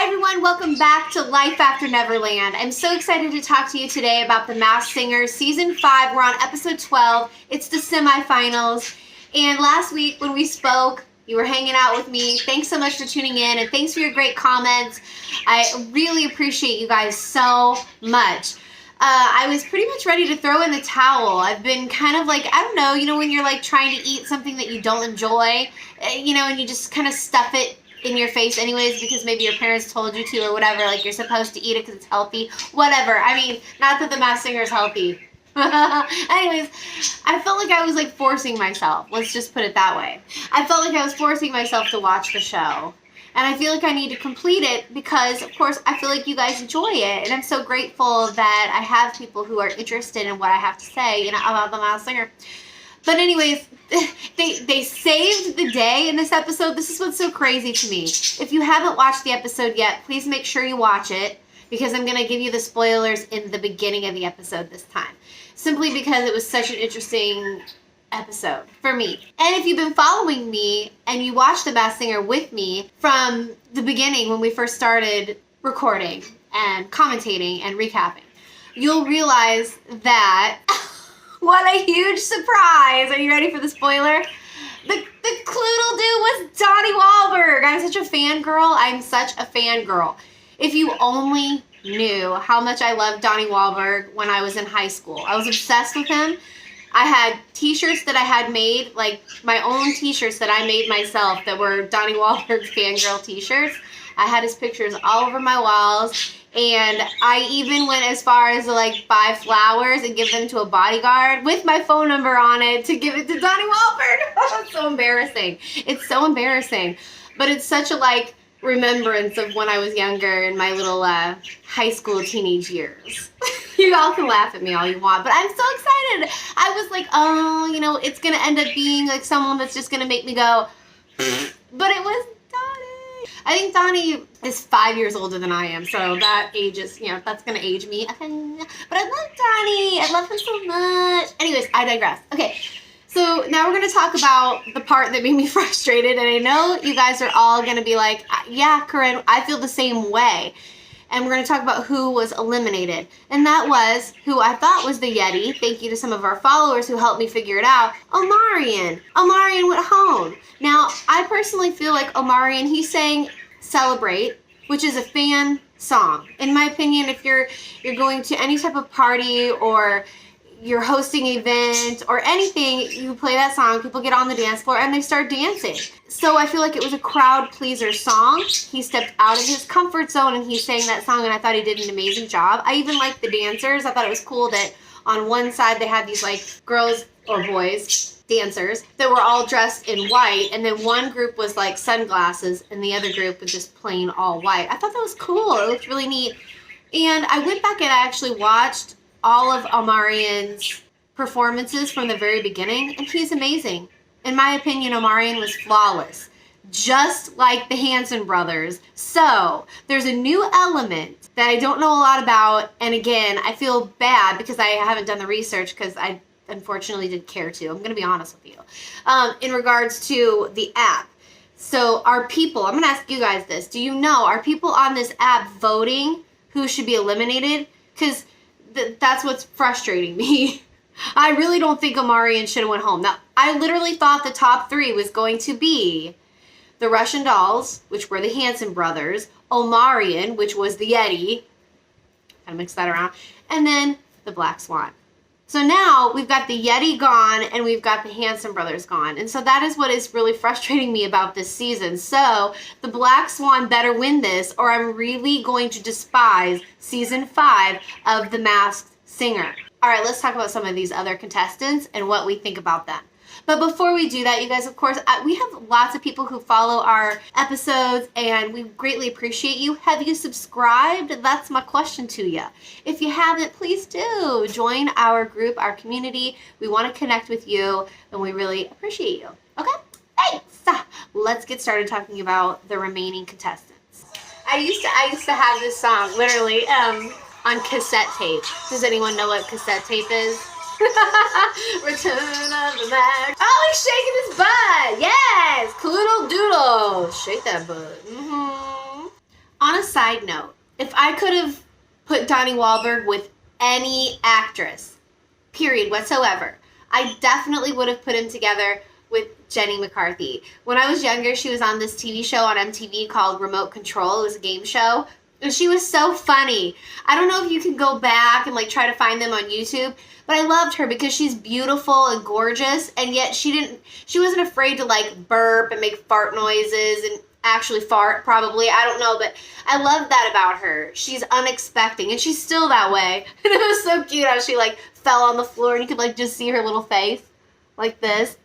Hi everyone, welcome back to Life After Neverland. I'm so excited to talk to you today about The Masked Singer Season 5. We're on episode 12. It's the semifinals. And last week when we spoke, you were hanging out with me. Thanks so much for tuning in and thanks for your great comments. I really appreciate you guys so much. I was pretty much ready to throw in the towel. I've been kind of like, I don't know, when you're like trying to eat something that you don't enjoy, and you just kind of stuff it in your face anyways because maybe your parents told you to or whatever, like you're supposed to eat it because it's healthy, whatever. I mean, not that The Masked Singer is healthy. Anyways, I felt like I was like forcing myself. Let's just put it that way. I felt like I was forcing myself to watch the show. And I feel like I need to complete it because, of course, I feel like you guys enjoy it. And I'm so grateful that I have people who are interested in what I have to say, about The Masked Singer. But anyways, they saved the day in this episode. This is what's so crazy to me. If you haven't watched the episode yet, please make sure you watch it because I'm going to give you the spoilers in the beginning of the episode this time. Simply because it was such an interesting episode for me. And if you've been following me and you watched The Masked Singer with me from the beginning when we first started recording and commentating and recapping, you'll realize that what a huge surprise. Are you ready for the spoiler? The Cloodle Dude was Donnie Wahlberg. I'm such a fangirl. I'm such a fangirl. If you only knew how much I loved Donnie Wahlberg when I was in high school. I was obsessed with him. I had t-shirts that I had made, like my own t-shirts that I made myself that were Donnie Wahlberg fangirl t-shirts. I had his pictures all over my walls, and I even went as far as to like buy flowers and give them to a bodyguard with my phone number on it to give it to Donnie Wahlberg. It's so embarrassing. It's so embarrassing. But it's such a like remembrance of when I was younger in my little high school teenage years. You all can laugh at me all you want, but I'm so excited. I was like, oh, it's going to end up being like someone that's just going to make me go, but it was Donnie. I think Donnie is 5 years older than I am, so that ages, that's going to age me. But I love Donnie. I love him so much. Anyways, I digress. Okay, so now we're going to talk about the part that made me frustrated, and I know you guys are all going to be like, yeah, Karin, I feel the same way. And we're going to talk about who was eliminated. And that was who I thought was the Yeti. Thank you to some of our followers who helped me figure it out. Omarion. Omarion went home. Now, I personally feel like Omarion, he sang Celebrate, which is a fan song. In my opinion, if you're going to any type of party or you're hosting an event or anything, you play that song, people get on the dance floor and they start dancing. So I feel like it was a crowd pleaser song. He stepped out of his comfort zone and he sang that song, and I thought he did an amazing job. I even liked the dancers. I thought it was cool that on one side they had these like girls or boys, dancers, that were all dressed in white, and then one group was like sunglasses and the other group was just plain all white. I thought that was cool. It looked really neat. And I went back and I actually watched all of Omarion's performances from the very beginning, and he's amazing. In my opinion, Omarion was flawless, just like the Hanson brothers. So there's a new element that I don't know a lot about, and again, I feel bad because I haven't done the research because I unfortunately didn't care to. I'm going to be honest with you. In regards to the app. So are people, I'm going to ask you guys this, do you know, are people on this app voting who should be eliminated? Because that's what's frustrating me. I really don't think Omarion should have went home. Now, I literally thought the top 3 was going to be the Russian Dolls, which were the Hanson brothers, Omarion, which was the Yeti, kind of mix that around, and then the Black Swan. So now we've got the Yeti gone and we've got the Hanson brothers gone. And so that is what is really frustrating me about this season. So the Black Swan better win this or I'm really going to despise season 5 of The Masked Singer. All right, let's talk about some of these other contestants and what we think about them. But before we do that, you guys, of course, we have lots of people who follow our episodes, and we greatly appreciate you. Have you subscribed? That's my question to you. If you haven't, please do. Join our group, our community. We want to connect with you, and we really appreciate you. Okay? Thanks! Let's get started talking about the remaining contestants. I used to have this song, literally, on cassette tape. Does anyone know what cassette tape is? Return of the Mac. Oh, he's shaking his butt. Yes, Cloodle Doodle. Shake that butt. On a side note, if I could have put Donnie Wahlberg with any actress, period, whatsoever, I definitely would have put him together with Jenny McCarthy. When I was younger, she was on this TV show on MTV called Remote Control. It was a game show. And she was so funny. I don't know if you can go back and like try to find them on YouTube, but I loved her because she's beautiful and gorgeous, and yet she wasn't afraid to like burp and make fart noises and actually fart probably. I don't know, but I love that about her. She's unexpected, and she's still that way. And it was so cute how she like fell on the floor and you could like just see her little face like this.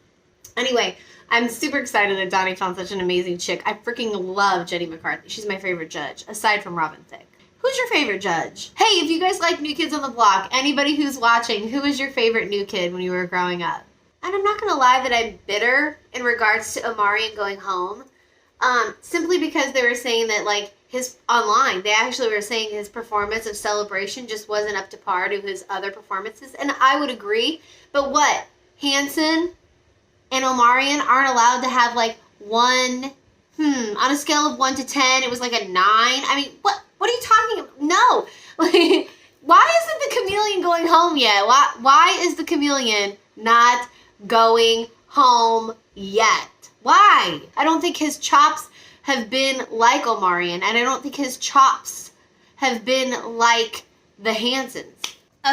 Anyway, I'm super excited that Donnie found such an amazing chick. I freaking love Jenny McCarthy. She's my favorite judge, aside from Robin Thicke. Who's your favorite judge? Hey, if you guys like New Kids on the Block, anybody who's watching, who was your favorite new kid when you were growing up? And I'm not going to lie that I'm bitter in regards to Omarion going home. Simply because they were saying that, like, online, they actually were saying his performance of Celebration just wasn't up to par to his other performances. And I would agree. But what? Hanson and Omarion aren't allowed to have like on a scale of 1 to 10, it was like a 9. I mean, what are you talking about? No. Like, why isn't the chameleon going home yet? Why is the chameleon not going home yet? Why? I don't think his chops have been like Omarion, and I don't think his chops have been like the Hansons.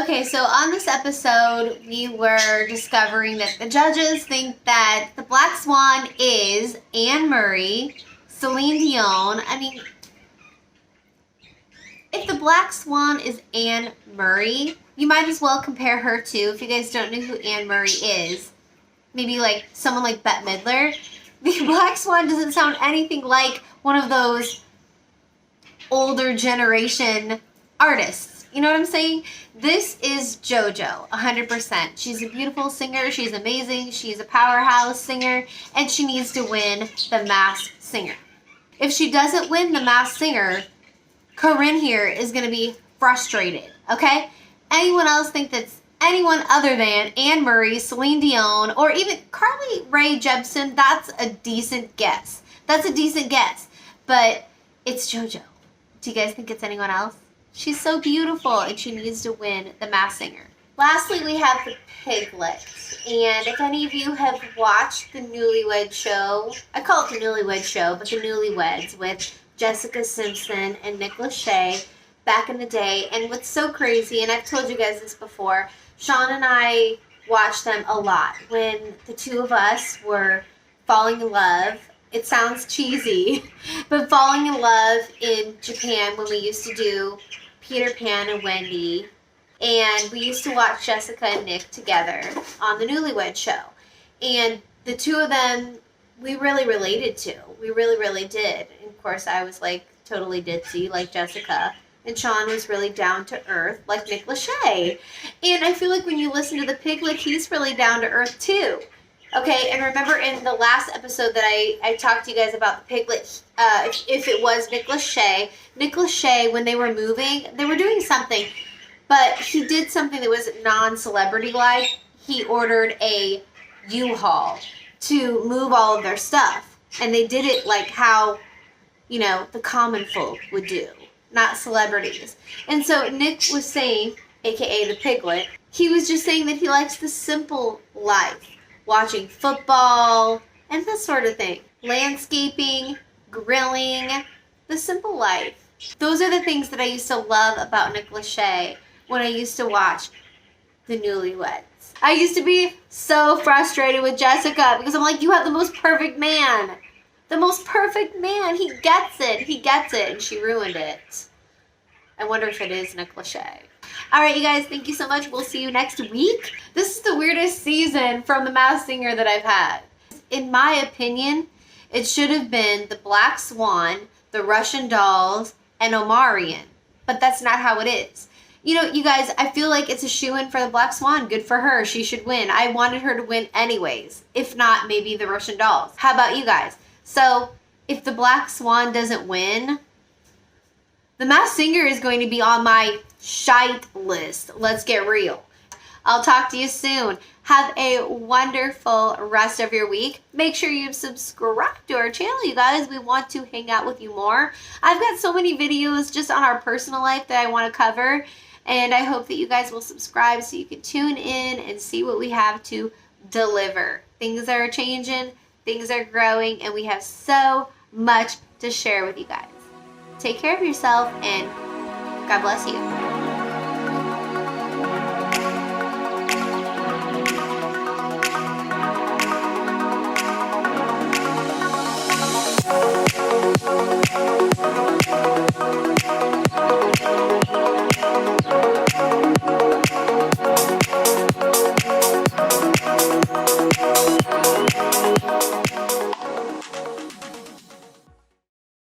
Okay, so on this episode, we were discovering that the judges think that the Black Swan is Anne Murray, Celine Dion. I mean, if the Black Swan is Anne Murray, you might as well compare her to, if you guys don't know who Anne Murray is, maybe like someone like Bette Midler. The Black Swan doesn't sound anything like one of those older generation artists. You know what I'm saying? This is JoJo, 100%. She's a beautiful singer. She's amazing. She's a powerhouse singer. And she needs to win the Masked Singer. If she doesn't win the Masked Singer, Karin here is going to be frustrated. Okay? Anyone else think that's anyone other than Anne Murray, Celine Dion, or even Carly Rae Jepsen? That's a decent guess. That's a decent guess. But it's JoJo. Do you guys think it's anyone else? She's so beautiful, and she needs to win the Masked Singer. Lastly, we have the Piglets. And if any of you have watched the Newlywed Show, I call it the Newlywed Show, but the Newlyweds with Jessica Simpson and Nick Lachey back in the day. And what's so crazy, and I've told you guys this before, Shawn and I watched them a lot when the two of us were falling in love. It sounds cheesy, but falling in love in Japan when we used to do Peter Pan and Wendy. And we used to watch Jessica and Nick together on the Newlywed Show. And the two of them, we really related to. We really, really did. And of course, I was like totally ditzy like Jessica. And Shawn was really down to earth like Nick Lachey. And I feel like when you listen to the Piglet, he's really down to earth too. Okay, and remember in the last episode that I talked to you guys about the Piglet, if it was Nick Lachey, when they were moving, they were doing something, but he did something that was non-celebrity-like. He ordered a U-Haul to move all of their stuff, and they did it like how, you know, the common folk would do, not celebrities. And so Nick was saying, aka the Piglet, he was just saying that he likes the simple life. Watching football, and that sort of thing. Landscaping, grilling, the simple life. Those are the things that I used to love about Nick Lachey when I used to watch the Newlyweds. I used to be so frustrated with Jessica because I'm like, you have the most perfect man. The most perfect man. He gets it. He gets it. And she ruined it. I wonder if it is Nick Lachey. All right, you guys, thank you so much. We'll see you next week. This is the weirdest season from The Masked Singer that I've had. In my opinion, it should have been the Black Swan, the Russian Dolls, and Omarion. But that's not how it is. You know, you guys, I feel like it's a shoo-in for the Black Swan. Good for her. She should win. I wanted her to win anyways. If not, maybe the Russian Dolls. How about you guys? So, if the Black Swan doesn't win, The Masked Singer is going to be on my shite list. Let's get real. I'll talk to you soon. Have a wonderful rest of your week. Make sure you subscribe to our channel, you guys. We want to hang out with you more. I've got so many videos just on our personal life that I want to cover, and I hope that you guys will subscribe so you can tune in and see what we have to deliver. Things are changing, things are growing, and we have so much to share with you guys. Take care of yourself, and God bless you.